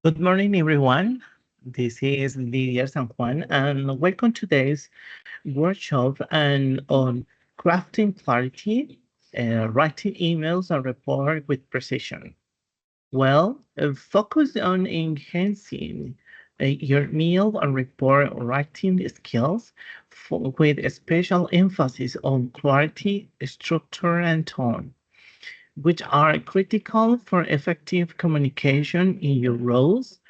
Good morning, everyone. This is Lidia San Juan, and welcome to today's workshop and on crafting clarity, writing emails and report with precision. Focus on enhancing your mail and report writing skills with a special emphasis on clarity, structure, and tone, which are critical for effective communication in your roles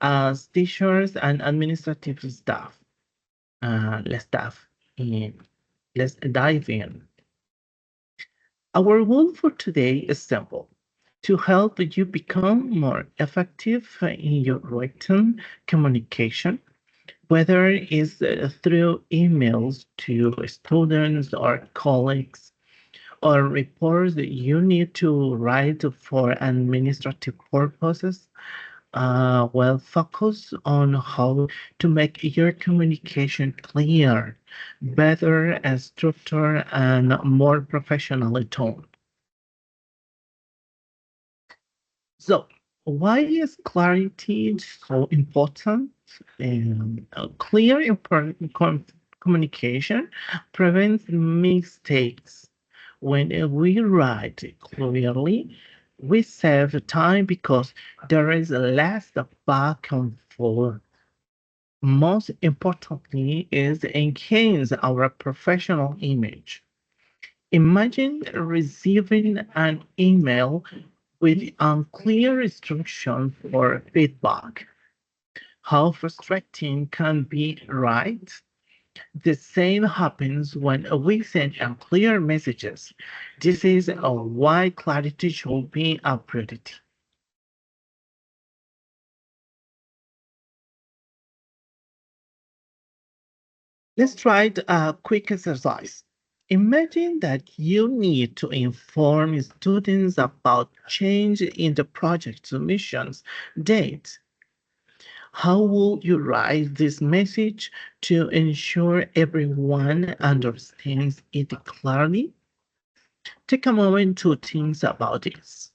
as teachers and administrative staff. Let's dive in. Let's dive in. Our goal for today is simple: to help you become more effective in your written communication, whether it's through emails to students or colleagues, or reports that you need to write for administrative purposes. Focus on how to make your communication clear, better and structured, and more professional tone. So, why is clarity so important? Clear communication prevents mistakes. When we write clearly, we save time because there is less back and forth. Most importantly, is enhance our professional image. Imagine receiving an email with unclear instructions or feedback. How frustrating can be, right? The same happens when we send unclear messages. This is why clarity should be a priority. Let's try a quick exercise. Imagine that you need to inform students about change in the project submissions date. How will you write this message to ensure everyone understands it clearly? Take a moment to think about this.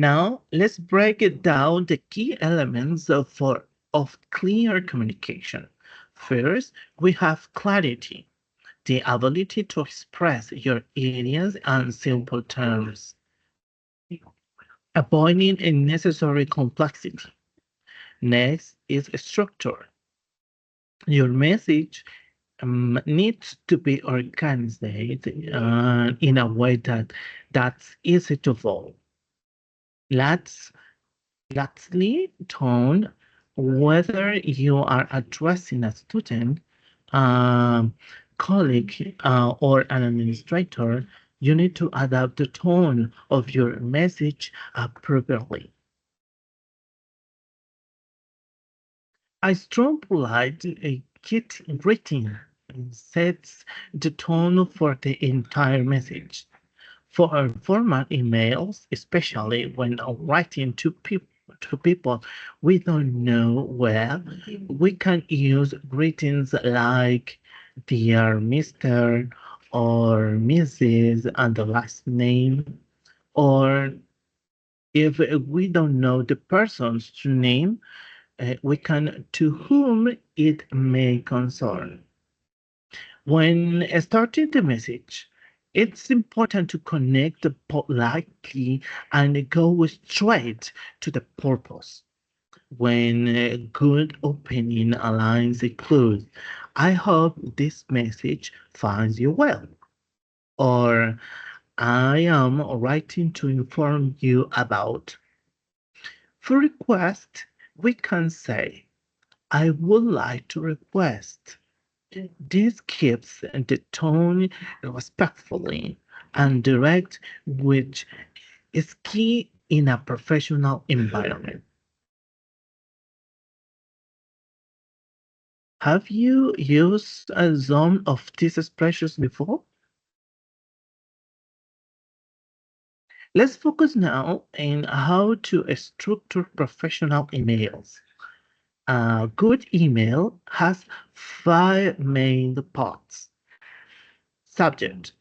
Now, let's break it down the key elements of clear communication. First, we have clarity, the ability to express your ideas in simple terms, avoiding unnecessary complexity. Next is structure. Your message needs to be organized in a way that's easy to follow. Let's Lastly, tone, whether you are addressing a student, um, colleague, or an administrator, you need to adapt the tone of your message appropriately. A strong, polite, kit greeting sets the tone for the entire message. For formal emails, especially when writing to people we don't know well, we can use greetings like dear Mr. or Mrs. and the last name. Or if we don't know the person's name, we can to whom it may concern. When starting the message, it's important to connect politely and go straight to the purpose. When a good opening aligns include, I hope this message finds you well. Or I am writing to inform you about. For request, we can say, I would like to request. This keeps the tone respectfully and direct, which is key in a professional environment. Have you used some of these expressions before? Let's focus now on how to structure professional emails. A good email has five main parts. Subject,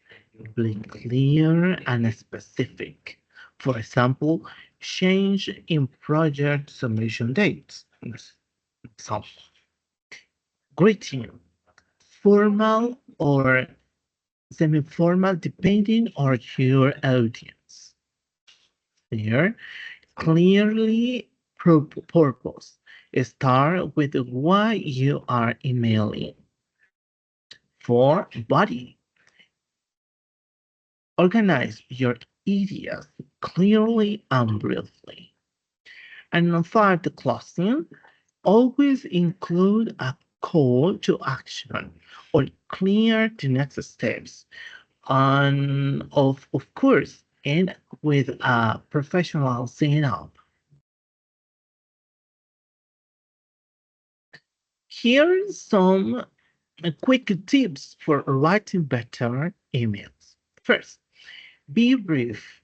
be clear and specific. For example, change in project submission dates. Example. Greeting, formal or semi-formal depending on your audience. Here, clearly purpose. Start with why you are emailing. For body, organize your ideas clearly and briefly. And for the closing, always include a call to action or clear the next steps. And of course, end with a professional sign up. Here's some quick tips for writing better emails. First, be brief.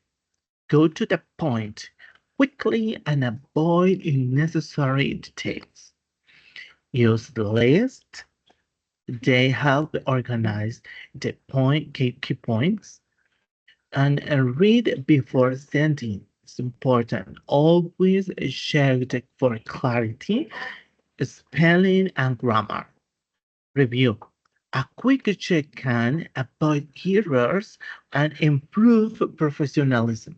Go to the point quickly and avoid unnecessary details. Use the list. They help organize the key points. And read before sending. It's important. Always check for clarity, spelling, and grammar. Review. A quick check can avoid errors and improve professionalism.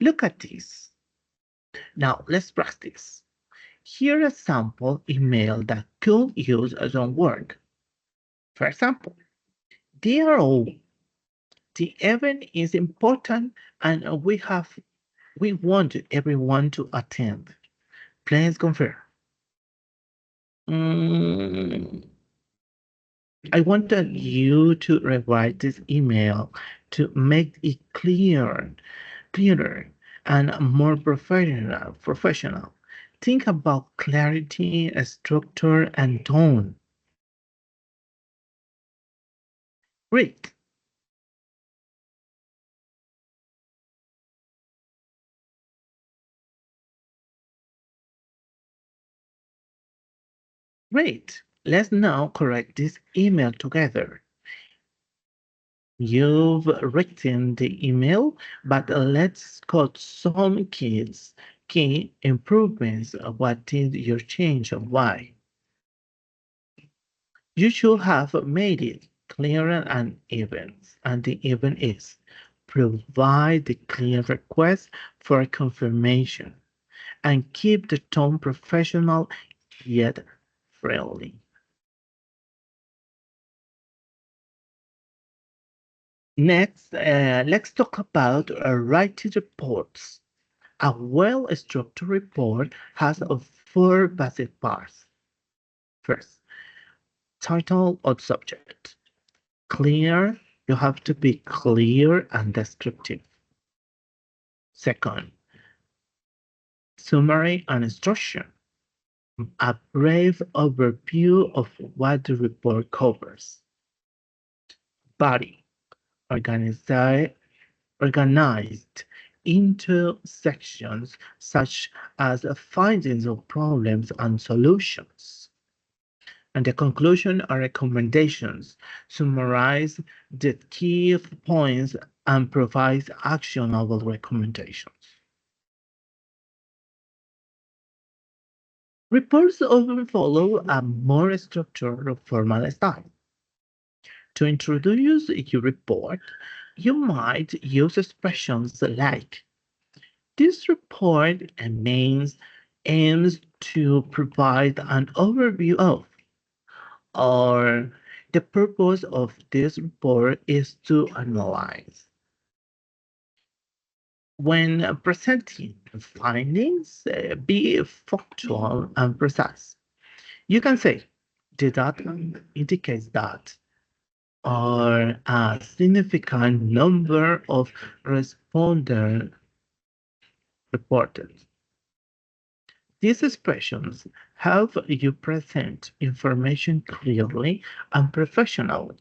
Look at this. Now let's practice. Here a sample email that could use some work. For example, dear all, the event is important and we want everyone to attend. Please confirm. Mm, I wanted you to rewrite this email to make it clearer and more professional. Think about clarity, structure, and tone. Great. Great. Let's now correct this email together. You've written the email, but let's cut some key improvements. What is your change and why? You should have made it clearer and even. And the even is provide the clear request for confirmation and keep the tone professional yet friendly. Next, let's talk about writing reports. A well-structured report has four basic parts. First, title or subject. Clear, you have to be clear and descriptive. Second, summary and instruction. A brief overview of what the report covers. Body, organized, organized into sections such as findings of problems and solutions. And the conclusion are recommendations, summarize the key points and provide actionable recommendations. Reports often follow a more structured or formal style. To introduce your report, you might use expressions like this report aims to provide an overview of, or the purpose of this report is to analyze. When presenting findings, be factual and precise. You can say the data indicates that, or a significant number of respondents reported. These expressions help you present information clearly and professionally.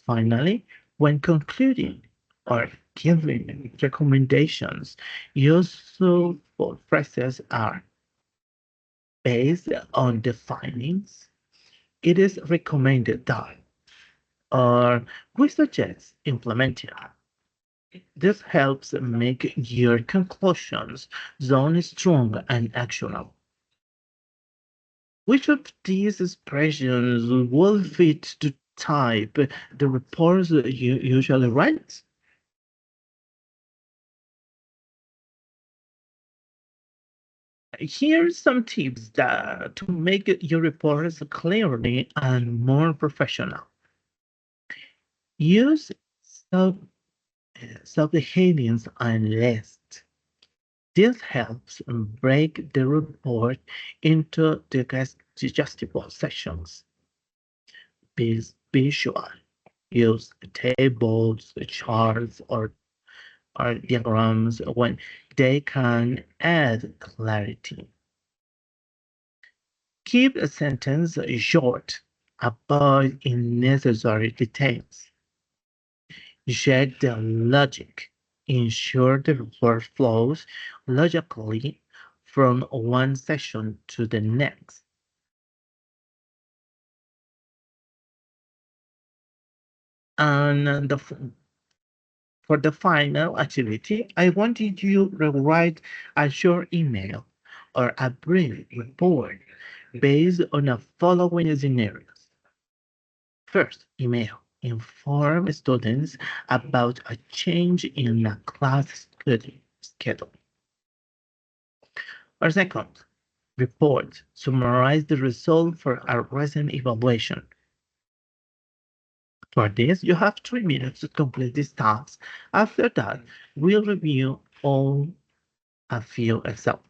Finally, when concluding or giving recommendations, useful phrases are based on the findings. It is recommended that, or we suggest implementing. This helps make your conclusions sound strong and actionable. Which of these expressions will fit the type the reports you usually write? Here's some tips to make your reports clearly and more professional. Use sub subheadings and lists. This helps break the report into digestible sections. Be visual. Use tables, charts, or diagrams when they can add clarity. Keep a sentence short. Avoid unnecessary details. Check the logic. Ensure the report flows logically from one section to the next. And for the final activity, I wanted you to write a short email or a brief report based on the following scenarios. First, email. Inform students about a change in a class schedule. Or second, report. Summarize the result for a recent evaluation. For this, you have 3 minutes to complete this task. After that, we'll review all a few examples.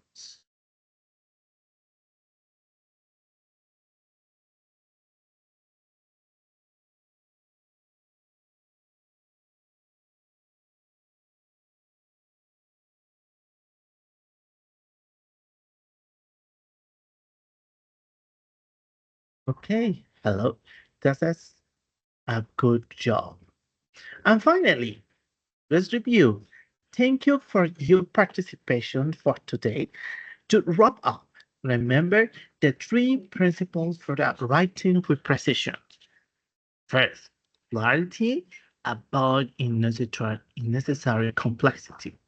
Okay, hello. That's a good job. And finally, let's review. Thank you for your participation for today. To wrap up, remember the 3 principles for the writing with precision. First, clarity about unnecessary complexity.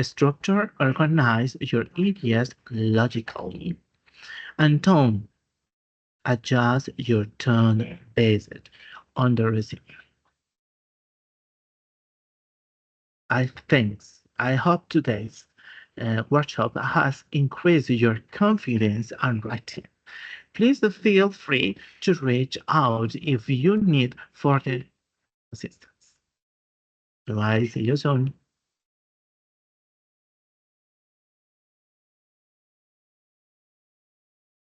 Structure, organize your ideas logically. And tone, adjust your tone based on the receiver. I hope today's workshop has increased your confidence on writing. Please feel free to reach out if you need further assistance. Bye. See you soon.